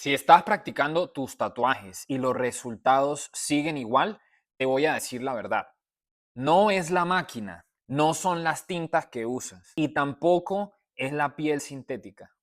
Si estás practicando tus tatuajes y los resultados siguen igual, te voy a decir la verdad. No es la máquina, no son las tintas que usas y tampoco es la piel sintética.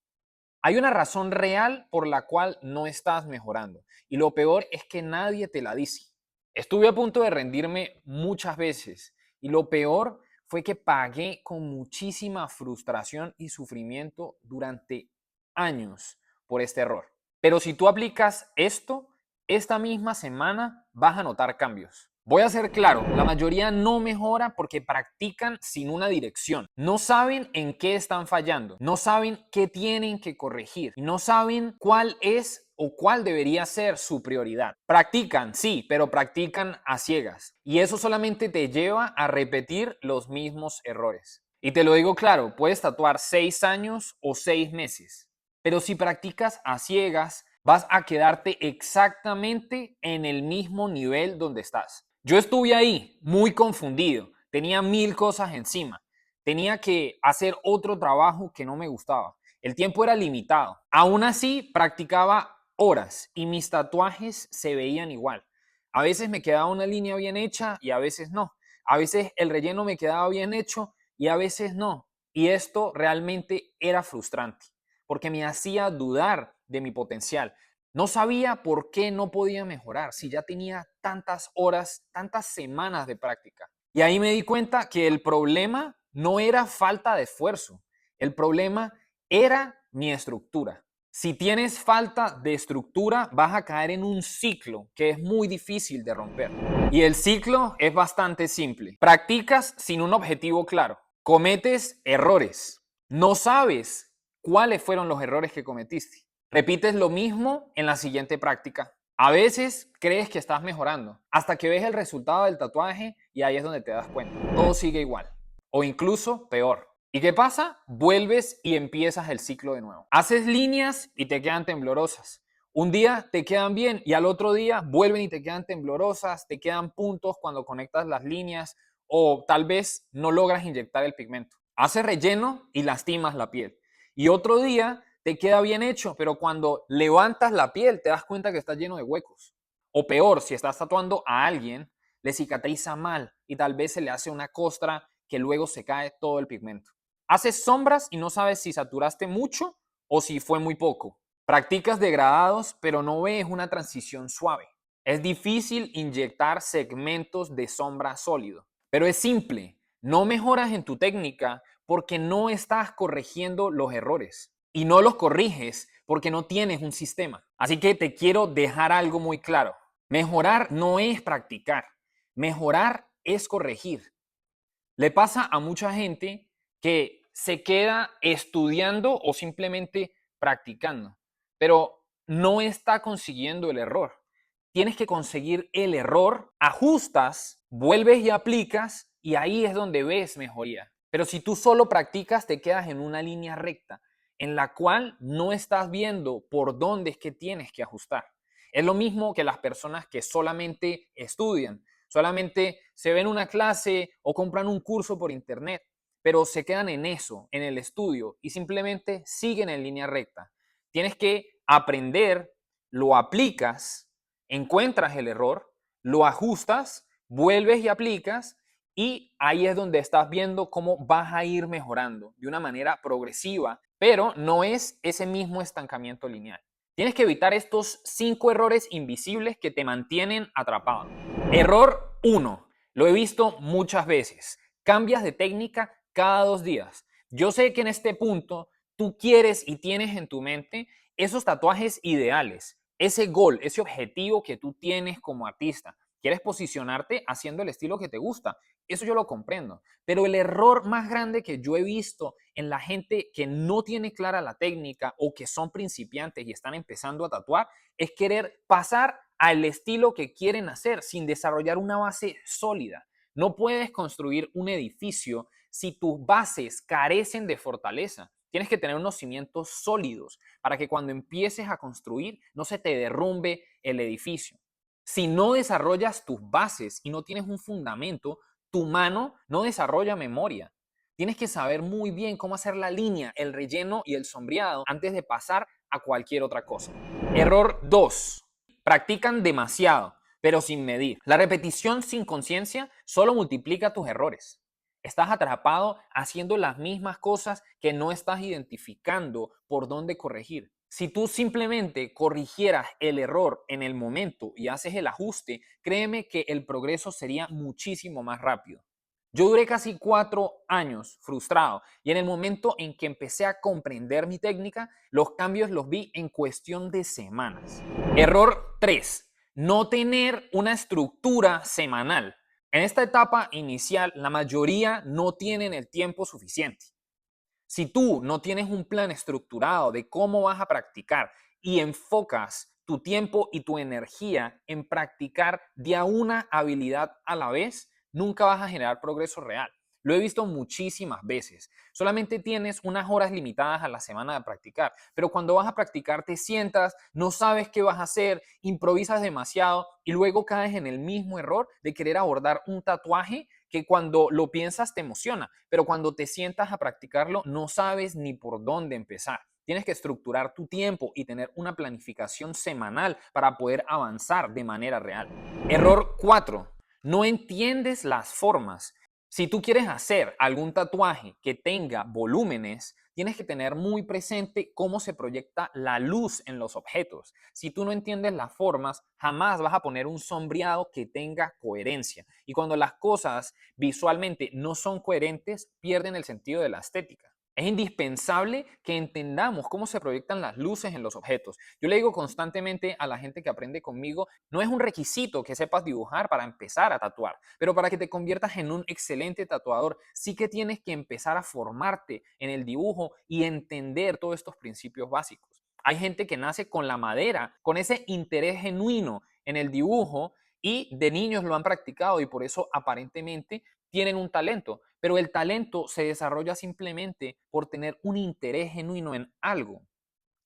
Hay una razón real por la cual no estás mejorando y lo peor es que nadie te la dice. Estuve a punto de rendirme muchas veces y lo peor fue que pagué con muchísima frustración y sufrimiento durante años por este error. Pero si tú aplicas esto, esta misma semana vas a notar cambios. Voy a ser claro, la mayoría no mejora porque practican sin una dirección. No saben en qué están fallando, no saben qué tienen que corregir, no saben cuál es o cuál debería ser su prioridad. Practican, sí, pero practican a ciegas. Y eso solamente te lleva a repetir los mismos errores. Y te lo digo claro, puedes tatuar 6 años o 6 meses, pero si practicas a ciegas, vas a quedarte exactamente en el mismo nivel donde estás. Yo estuve ahí muy confundido, tenía mil cosas encima, tenía que hacer otro trabajo que no me gustaba. El tiempo era limitado. Aún así, practicaba horas y mis tatuajes se veían igual. A veces me quedaba una línea bien hecha y a veces no. A veces el relleno me quedaba bien hecho y a veces no. Y esto realmente era frustrante porque me hacía dudar de mi potencial. No sabía por qué no podía mejorar si ya tenía tantas horas, tantas semanas de práctica. Y ahí me di cuenta que el problema no era falta de esfuerzo, el problema era mi estructura. Si tienes falta de estructura, vas a caer en un ciclo que es muy difícil de romper. Y el ciclo es bastante simple. Practicas sin un objetivo claro. Cometes errores. No sabes cuáles fueron los errores que cometiste. Repites lo mismo en la siguiente práctica. A veces crees que estás mejorando hasta que ves el resultado del tatuaje y ahí es donde te das cuenta. Todo sigue igual o incluso peor. ¿Y qué pasa? Vuelves y empiezas el ciclo de nuevo. Haces líneas y te quedan temblorosas. Un día te quedan bien y al otro día vuelven y te quedan temblorosas, te quedan puntos cuando conectas las líneas o tal vez no logras inyectar el pigmento. Haces relleno y lastimas la piel. Y otro día te queda bien hecho, pero cuando levantas la piel te das cuenta que está lleno de huecos. O peor, si estás tatuando a alguien, le cicatriza mal y tal vez se le hace una costra que luego se cae todo el pigmento. Haces sombras y no sabes si saturaste mucho o si fue muy poco. Practicas degradados, pero no ves una transición suave. Es difícil inyectar segmentos de sombra sólido, pero es simple. No mejoras en tu técnica porque no estás corrigiendo los errores y no los corriges porque no tienes un sistema. Así que te quiero dejar algo muy claro. Mejorar no es practicar. Mejorar es corregir. Le pasa a mucha gente que se queda estudiando o simplemente practicando, pero no está consiguiendo el error. Tienes que conseguir el error, ajustas, vuelves y aplicas y ahí es donde ves mejoría. Pero si tú solo practicas, te quedas en una línea recta en la cual no estás viendo por dónde es que tienes que ajustar. Es lo mismo que las personas que solamente estudian. Solamente se ven una clase o compran un curso por internet, pero se quedan en eso, en el estudio, y simplemente siguen en línea recta. Tienes que aprender, lo aplicas, encuentras el error, lo ajustas, vuelves y aplicas, y ahí es donde estás viendo cómo vas a ir mejorando de una manera progresiva, pero no es ese mismo estancamiento lineal. Tienes que evitar estos 5 errores invisibles que te mantienen atrapado. Error 1. Lo he visto muchas veces. Cambias de técnica cada 2 días. Yo sé que en este punto tú quieres y tienes en tu mente esos tatuajes ideales, ese gol, ese objetivo que tú tienes como artista. Quieres posicionarte haciendo el estilo que te gusta. Eso yo lo comprendo. Pero el error más grande que yo he visto en la gente que no tiene clara la técnica o que son principiantes y están empezando a tatuar es querer pasar al estilo que quieren hacer sin desarrollar una base sólida. No puedes construir un edificio si tus bases carecen de fortaleza. Tienes que tener unos cimientos sólidos para que cuando empieces a construir no se te derrumbe el edificio. Si no desarrollas tus bases y no tienes un fundamento, tu mano no desarrolla memoria. Tienes que saber muy bien cómo hacer la línea, el relleno y el sombreado antes de pasar a cualquier otra cosa. Error 2. Practican demasiado, pero sin medir. La repetición sin conciencia solo multiplica tus errores. Estás atrapado haciendo las mismas cosas que no estás identificando por dónde corregir. Si tú simplemente corrigieras el error en el momento y haces el ajuste, créeme que el progreso sería muchísimo más rápido. Yo duré casi 4 años frustrado y en el momento en que empecé a comprender mi técnica, los cambios los vi en cuestión de semanas. Error 3. No tener una estructura semanal. En esta etapa inicial, la mayoría no tienen el tiempo suficiente. Si tú no tienes un plan estructurado de cómo vas a practicar y enfocas tu tiempo y tu energía en practicar de a una habilidad a la vez, nunca vas a generar progreso real. Lo he visto muchísimas veces. Solamente tienes unas horas limitadas a la semana de practicar, pero cuando vas a practicar te sientas, no sabes qué vas a hacer, improvisas demasiado y luego caes en el mismo error de querer abordar un tatuaje que cuando lo piensas te emociona, pero cuando te sientas a practicarlo no sabes ni por dónde empezar. Tienes que estructurar tu tiempo y tener una planificación semanal para poder avanzar de manera real. Error 4. No entiendes las formas. Si tú quieres hacer algún tatuaje que tenga volúmenes, tienes que tener muy presente cómo se proyecta la luz en los objetos. Si tú no entiendes las formas, jamás vas a poner un sombreado que tenga coherencia. Y cuando las cosas visualmente no son coherentes, pierden el sentido de la estética. Es indispensable que entendamos cómo se proyectan las luces en los objetos. Yo le digo constantemente a la gente que aprende conmigo, no es un requisito que sepas dibujar para empezar a tatuar, pero para que te conviertas en un excelente tatuador, sí que tienes que empezar a formarte en el dibujo y entender todos estos principios básicos. Hay gente que nace con la madera, con ese interés genuino en el dibujo y de niños lo han practicado y por eso aparentemente tienen un talento, pero el talento se desarrolla simplemente por tener un interés genuino en algo.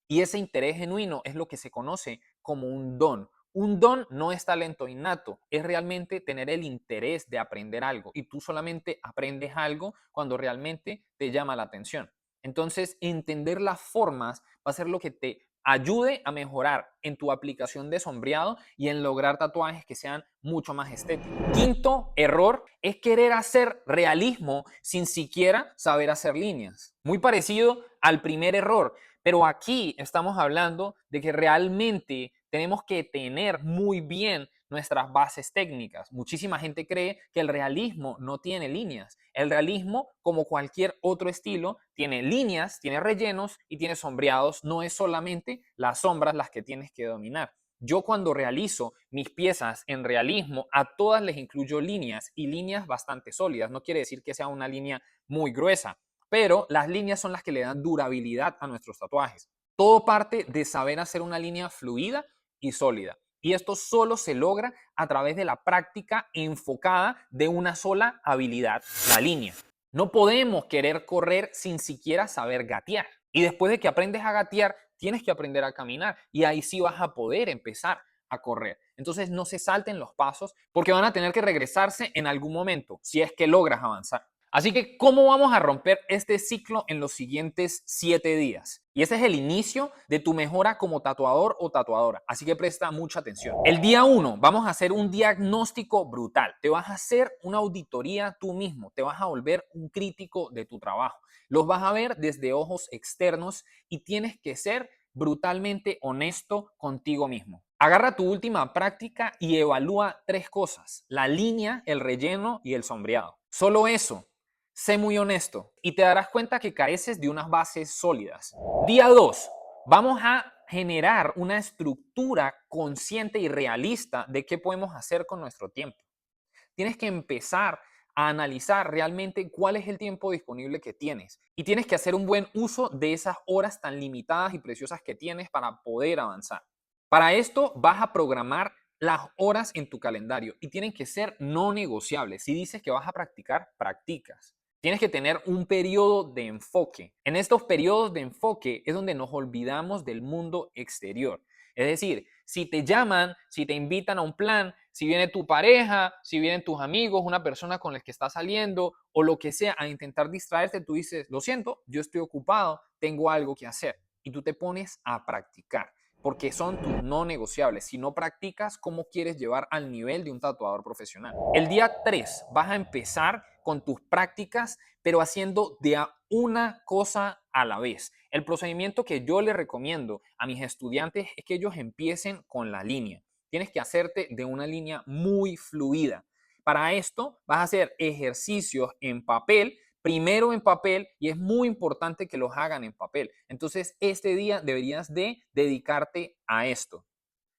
Y ese interés genuino es lo que se conoce como un don. Un don no es talento innato, es realmente tener el interés de aprender algo. Y tú solamente aprendes algo cuando realmente te llama la atención. Entonces, entender las formas va a ser lo que te ayude a mejorar en tu aplicación de sombreado y en lograr tatuajes que sean mucho más estéticos. Quinto error es querer hacer realismo sin siquiera saber hacer líneas. Muy parecido al primer error, pero aquí estamos hablando de que realmente tenemos que tener muy bien nuestras bases técnicas. Muchísima gente cree que el realismo no tiene líneas. El realismo, como cualquier otro estilo, tiene líneas, tiene rellenos y tiene sombreados. No es solamente las sombras las que tienes que dominar. Yo cuando realizo mis piezas en realismo, a todas les incluyo líneas y líneas bastante sólidas. No quiere decir que sea una línea muy gruesa, pero las líneas son las que le dan durabilidad a nuestros tatuajes. Todo parte de saber hacer una línea fluida y sólida. Y esto solo se logra a través de la práctica enfocada de una sola habilidad, la línea. No podemos querer correr sin siquiera saber gatear. Y después de que aprendes a gatear, tienes que aprender a caminar. Y ahí sí vas a poder empezar a correr. Entonces no se salten los pasos porque van a tener que regresarse en algún momento si es que logras avanzar. Así que, ¿cómo vamos a romper este ciclo en los siguientes 7 días? Y ese es el inicio de tu mejora como tatuador o tatuadora. Así que presta mucha atención. El día 1 vamos a hacer un diagnóstico brutal. Te vas a hacer una auditoría tú mismo. Te vas a volver un crítico de tu trabajo. Los vas a ver desde ojos externos y tienes que ser brutalmente honesto contigo mismo. Agarra tu última práctica y evalúa 3 cosas: la línea, el relleno y el sombreado. Solo eso. Sé muy honesto y te darás cuenta que careces de unas bases sólidas. Día 2. Vamos a generar una estructura consciente y realista de qué podemos hacer con nuestro tiempo. Tienes que empezar a analizar realmente cuál es el tiempo disponible que tienes y tienes que hacer un buen uso de esas horas tan limitadas y preciosas que tienes para poder avanzar. Para esto vas a programar las horas en tu calendario y tienen que ser no negociables. Si dices que vas a practicar, practicas. Tienes que tener un periodo de enfoque. En estos periodos de enfoque es donde nos olvidamos del mundo exterior. Es decir, si te llaman, si te invitan a un plan, si viene tu pareja, si vienen tus amigos, una persona con la que estás saliendo o lo que sea a intentar distraerte, tú dices, lo siento, yo estoy ocupado, tengo algo que hacer. y tú te pones a practicar, porque son tus no negociables. Si no practicas, ¿cómo quieres llevar al nivel de un tatuador profesional? El día 3 vas a empezar con tus prácticas, pero haciendo de a una cosa a la vez. El procedimiento que yo le recomiendo a mis estudiantes es que ellos empiecen con la línea. Tienes que hacerte de una línea muy fluida. Para esto vas a hacer ejercicios en papel, primero en papel, y es muy importante que los hagan en papel. Entonces, este día deberías de dedicarte a esto.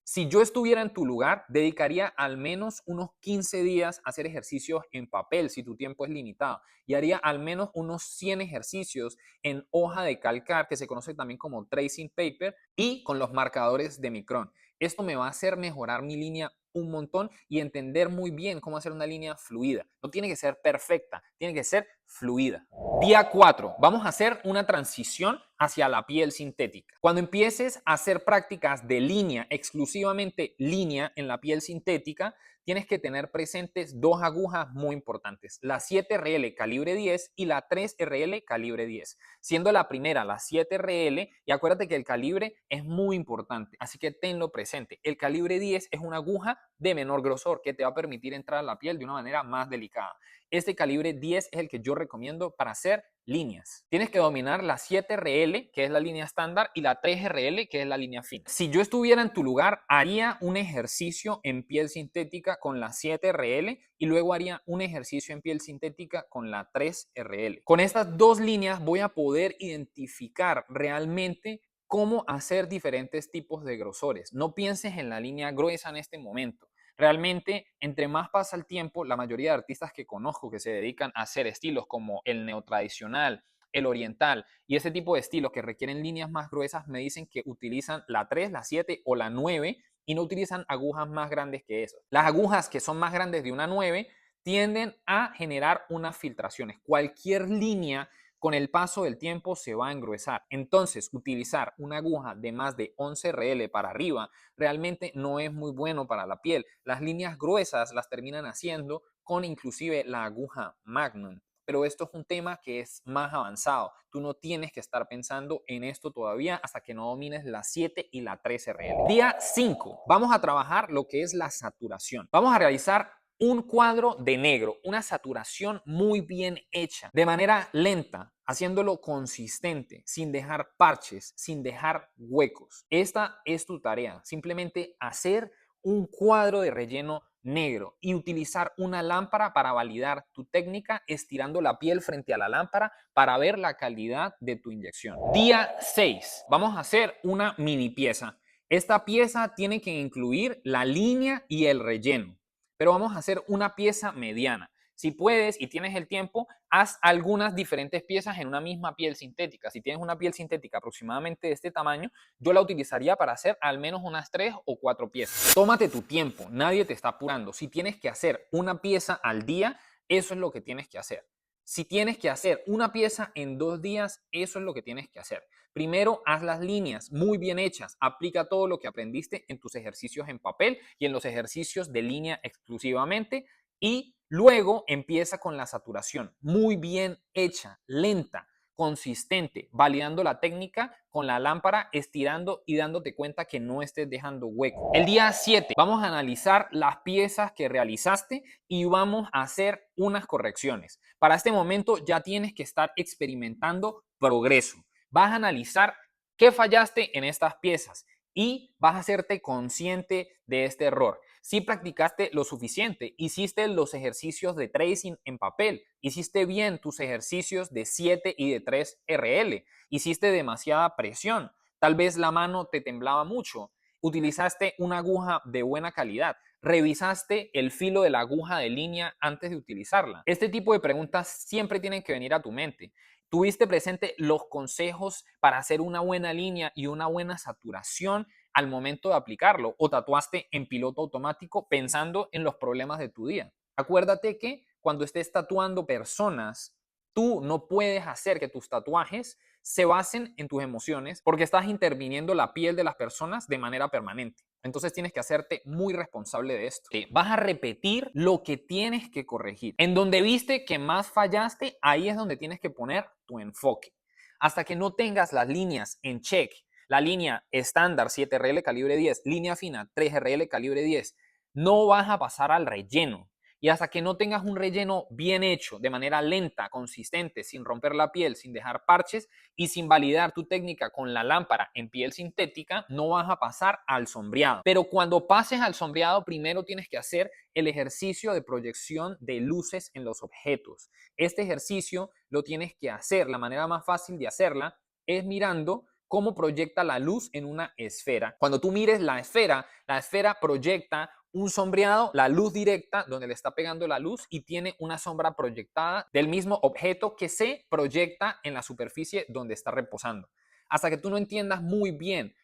Si yo estuviera en tu lugar, dedicaría al menos unos 15 días a hacer ejercicios en papel si tu tiempo es limitado y haría al menos unos 100 ejercicios en hoja de calcar, que se conoce también como tracing paper, y con los marcadores de micrón. Esto me va a hacer mejorar mi línea un montón y entender muy bien cómo hacer una línea fluida. No tiene que ser perfecta, tiene que ser fluida. Día 4, vamos a hacer una transición hacia la piel sintética. Cuando empieces a hacer prácticas de línea, exclusivamente línea en la piel sintética, tienes que tener presentes dos agujas muy importantes, la 7RL calibre 10 y la 3RL calibre 10, siendo la primera la 7RL, y acuérdate que el calibre es muy importante, así que tenlo presente. El calibre 10 es una aguja de menor grosor que te va a permitir entrar a la piel de una manera más delicada. Este calibre 10 es el que yo recomiendo para hacer líneas. Tienes que dominar la 7RL, que es la línea estándar, y la 3RL, que es la línea fina. Si yo estuviera en tu lugar, haría un ejercicio en piel sintética con la 7RL y luego haría un ejercicio en piel sintética con la 3RL. Con estas dos líneas voy a poder identificar realmente cómo hacer diferentes tipos de grosores. No pienses en la línea gruesa en este momento. Realmente, entre más pasa el tiempo, la mayoría de artistas que conozco que se dedican a hacer estilos como el neotradicional, el oriental y ese tipo de estilos que requieren líneas más gruesas, me dicen que utilizan la 3, la 7 o la 9 y no utilizan agujas más grandes que eso. Las agujas que son más grandes de una 9 tienden a generar unas filtraciones. Cualquier línea con el paso del tiempo se va a engruesar. Entonces, utilizar una aguja de más de 11 RL para arriba realmente no es muy bueno para la piel. Las líneas gruesas las terminan haciendo con inclusive la aguja Magnum. Pero esto es un tema que es más avanzado. Tú no tienes que estar pensando en esto todavía hasta que no domines la 7 y la 3RL. Día 5. Vamos a trabajar lo que es la saturación. Vamos a realizar un cuadro de negro, una saturación muy bien hecha, de manera lenta, haciéndolo consistente, sin dejar parches, sin dejar huecos. Esta es tu tarea, simplemente hacer un cuadro de relleno negro y utilizar una lámpara para validar tu técnica, estirando la piel frente a la lámpara para ver la calidad de tu inyección. Día 6. Vamos a hacer una mini pieza. Esta pieza tiene que incluir la línea y el relleno, pero vamos a hacer una pieza mediana. Si puedes y tienes el tiempo, haz algunas diferentes piezas en una misma piel sintética. Si tienes una piel sintética aproximadamente de este tamaño, yo la utilizaría para hacer al menos unas 3 o 4 piezas. Tómate tu tiempo, nadie te está apurando. Si tienes que hacer una pieza al día, eso es lo que tienes que hacer. Si tienes que hacer una pieza en 2 días, eso es lo que tienes que hacer. Primero, haz las líneas muy bien hechas. Aplica todo lo que aprendiste en tus ejercicios en papel y en los ejercicios de línea exclusivamente. Y luego empieza con la saturación, muy bien hecha, lenta, consistente, validando la técnica con la lámpara, estirando y dándote cuenta que no estés dejando hueco. El día 7 vamos a analizar las piezas que realizaste y vamos a hacer unas correcciones. Para este momento ya tienes que estar experimentando progreso. Vas a analizar qué fallaste en estas piezas y vas a hacerte consciente de este error. Si practicaste lo suficiente, hiciste los ejercicios de tracing en papel, hiciste bien tus ejercicios de 7 y de 3RL, hiciste demasiada presión, tal vez la mano te temblaba mucho, utilizaste una aguja de buena calidad, revisaste el filo de la aguja de línea antes de utilizarla. Este tipo de preguntas siempre tienen que venir a tu mente. ¿Tuviste presente los consejos para hacer una buena línea y una buena saturación al momento de aplicarlo? ¿O tatuaste en piloto automático pensando en los problemas de tu día? Acuérdate que cuando estés tatuando personas, tú no puedes hacer que tus tatuajes se basen en tus emociones porque estás interviniendo la piel de las personas de manera permanente. Entonces tienes que hacerte muy responsable de esto. Vas a repetir lo que tienes que corregir. En donde viste que más fallaste, ahí es donde tienes que poner tu enfoque. hasta que no tengas las líneas en check, la línea estándar 7RL calibre 10, línea fina 3RL calibre 10, no vas a pasar al relleno. Y hasta que no tengas un relleno bien hecho, de manera lenta, consistente, sin romper la piel, sin dejar parches y sin validar tu técnica con la lámpara en piel sintética, no vas a pasar al sombreado. Pero cuando pases al sombreado, primero tienes que hacer el ejercicio de proyección de luces en los objetos. Este ejercicio lo tienes que hacer. La manera más fácil de hacerla es mirando cómo proyecta la luz en una esfera. Cuando tú mires la esfera proyecta un sombreado, la luz directa donde le está pegando la luz y tiene una sombra proyectada del mismo objeto que se proyecta en la superficie donde está reposando. Hasta que tú no entiendas muy bien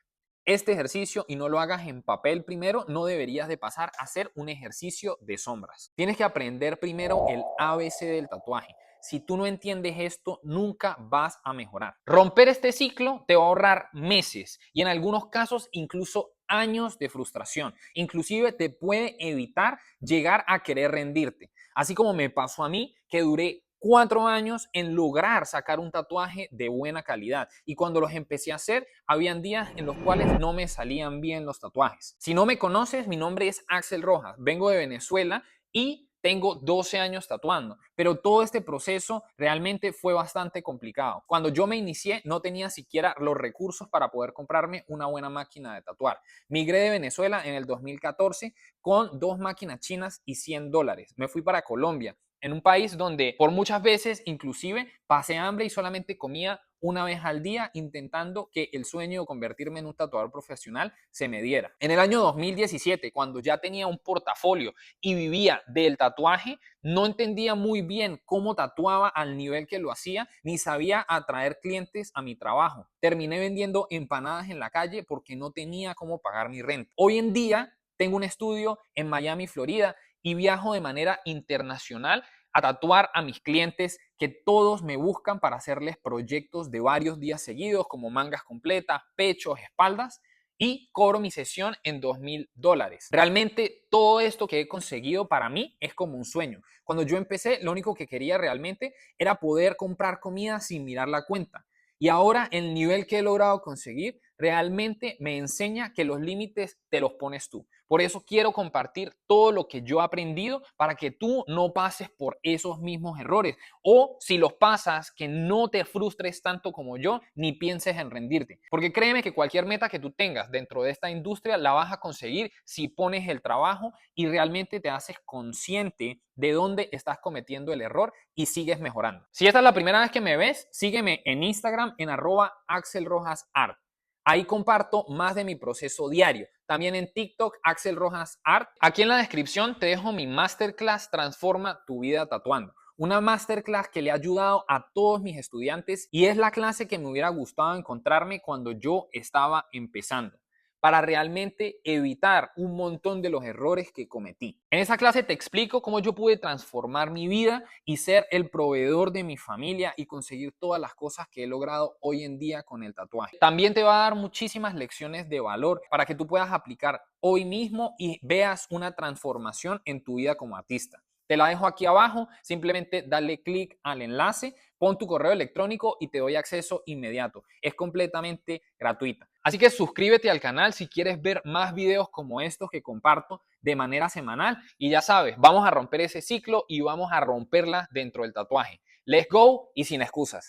este ejercicio y no lo hagas en papel primero, no deberías de pasar a hacer un ejercicio de sombras. Tienes que aprender primero el ABC del tatuaje. Si tú no entiendes esto, nunca vas a mejorar. Romper este ciclo te va a ahorrar meses y en algunos casos incluso años de frustración. Inclusive te puede evitar llegar a querer rendirte. Así como me pasó a mí, que duré 4 años en lograr sacar un tatuaje de buena calidad. Y cuando los empecé a hacer, habían días en los cuales no me salían bien los tatuajes. Si no me conoces, mi nombre es Axel Rojas, vengo de Venezuela y tengo 12 años tatuando, pero todo este proceso realmente fue bastante complicado. Cuando yo me inicié, no tenía siquiera los recursos para poder comprarme una buena máquina de tatuar. Migré de Venezuela en el 2014 con 2 máquinas chinas y $100. Me fui para Colombia, en un país donde por muchas veces inclusive pasé hambre y solamente comía una vez al día intentando que el sueño de convertirme en un tatuador profesional se me diera. En el año 2017, cuando ya tenía un portafolio y vivía del tatuaje, no entendía muy bien cómo tatuaba al nivel que lo hacía, ni sabía atraer clientes a mi trabajo. Terminé vendiendo empanadas en la calle porque no tenía cómo pagar mi renta. Hoy en día tengo un estudio en Miami, Florida, y viajo de manera internacional a tatuar a mis clientes que todos me buscan para hacerles proyectos de varios días seguidos, como mangas completas, pechos, espaldas, y cobro mi sesión en $2,000. Realmente todo esto que he conseguido para mí es como un sueño. Cuando yo empecé, lo único que quería realmente era poder comprar comida sin mirar la cuenta. Y ahora el nivel que he logrado conseguir realmente me enseña que los límites te los pones tú. Por eso quiero compartir todo lo que yo he aprendido para que tú no pases por esos mismos errores. O si los pasas, que no te frustres tanto como yo, ni pienses en rendirte. Porque créeme que cualquier meta que tú tengas dentro de esta industria la vas a conseguir si pones el trabajo y realmente te haces consciente de dónde estás cometiendo el error y sigues mejorando. Si esta es la primera vez que me ves, sígueme en Instagram en @AxelRojasArt. Ahí comparto más de mi proceso diario. También en TikTok, Axel Rojas Art. Aquí en la descripción te dejo mi masterclass Transforma tu vida tatuando. Una masterclass que le ha ayudado a todos mis estudiantes y es la clase que me hubiera gustado encontrarme cuando yo estaba empezando, para realmente evitar un montón de los errores que cometí. En esa clase te explico cómo yo pude transformar mi vida y ser el proveedor de mi familia y conseguir todas las cosas que he logrado hoy en día con el tatuaje. También te va a dar muchísimas lecciones de valor para que tú puedas aplicar hoy mismo y veas una transformación en tu vida como artista. Te la dejo aquí abajo, simplemente dale clic al enlace, pon tu correo electrónico y te doy acceso inmediato. Es completamente gratuita. Así que suscríbete al canal si quieres ver más videos como estos que comparto de manera semanal. Y ya sabes, vamos a romper ese ciclo y vamos a romperla dentro del tatuaje. Let's go y sin excusas.